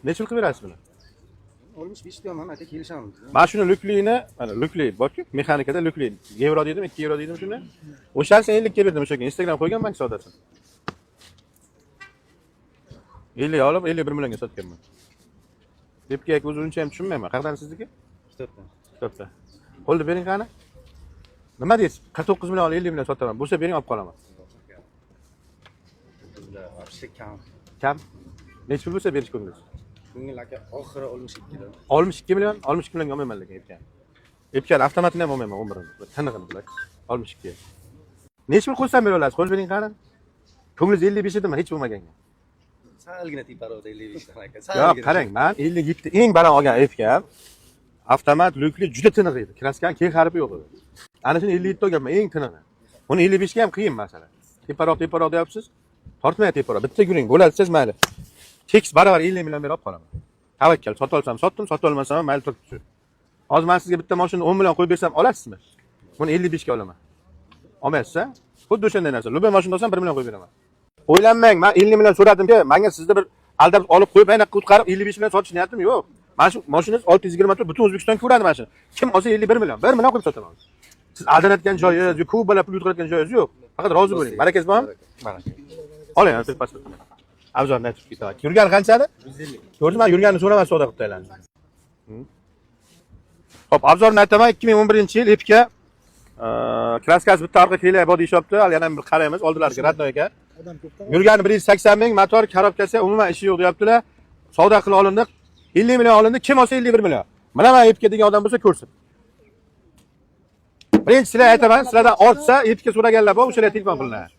Necha pul qilib berasiz buni? Olmuş bir istiyorum ama tek gelişemem. Mana shuni lukligini, mana lukli borku, mexanikada lukli 1 euro deydimi, 2 euro deydimi shuni. O'shasini 50 ga berdim o'shaga. Instagram qo'yganman savdosini. 50 olib 51 millionga sotganman. Depga o'zi uncha ham tushunmayman. Qayerdan sizniki? Kitobda. Qo'lda bering qani? Nima deysiz? 49 million 50 million sotaman. Bo'lsa bering olib qolaman. Kam? Necha pul bo'lsa berish ko'nglingiz? Ko'ngil aka oxiri olmuş 2 kilo. 62 million, 62 millionga olmayman lekin epkan. Epkan avtomatini ham olmayman 11 ni. Tinig'ini bilan. 62. Necha pul qo'ysam bera olasiz? Qo'l bering qani? Ko'nglingiz 55 edimi hech bo'lmaganga? Salgina teparoqda 55 dan aka. Yo'q, qarang, men 57 eng baland olgan epkan. Avtomat lukli juda tiniq edi. Kraskan keng xaripi yo'q edi. Ana shuni 57 olganman, eng tinig'i. Uni 55 ga ham qiyin masala. Teparoq deyapsiz. Tortmay teparoq. Bitta yuring, bo'ladi siz mayli. Tekis baravar 50 million berib qolaman. Tavakkal, sota olsam sotdim, sota olmasam mayli turibdi. Hozir men sizga bitta mashina 10 million qo'yib bersam olasizmi? Buni 55 ga olaman. Olmaysiz-a? Xuddi o'shanday narsa. Lubay mashina olsam 1 million qo'yib beraman. O'ylanmang, men 50 million so'radim-ku, menga sizda bir aldab olib qo'yib, ayna qutqarib 55 million sotish niyatim yo'q. Mana shu mashinangiz 620 tur butun O'zbekistonga ko'radi mana shu. Kim olsa 51 million, 1 million qo'yib sotaman. Siz aldanayotgan joyingiz yo'q, ko'p bola pul yutqazayotgan joyingiz yo'q. Faqat rozi bo'ling. Barakangiz bormi? Baraka. Oling, asl pasportni. Abzorni aytib ketaman. Yurgan qanchadi? 150. Ko'rdingmi? Yurganini so'raman, savdo qilib tayyorlandi. Xo'p, abzorni aytaman. 2011-yil epka kraskasi bitta orqa kelay body shopda, yana bir qaraymiz oldilariga Radnoyga. Yurgani 180 ming, motor, korobkasi umuman ishi yo'q deyaptilar. Savdo qilib olindi. 50 million olindi. Kim olsa 51 million. Mana men epka degan odam bo'lsa ko'rsin. Birinchi sizlar aytaman, sizlardan ortsa epka so'raganlar bor, o'shalarga telefon qilinglar.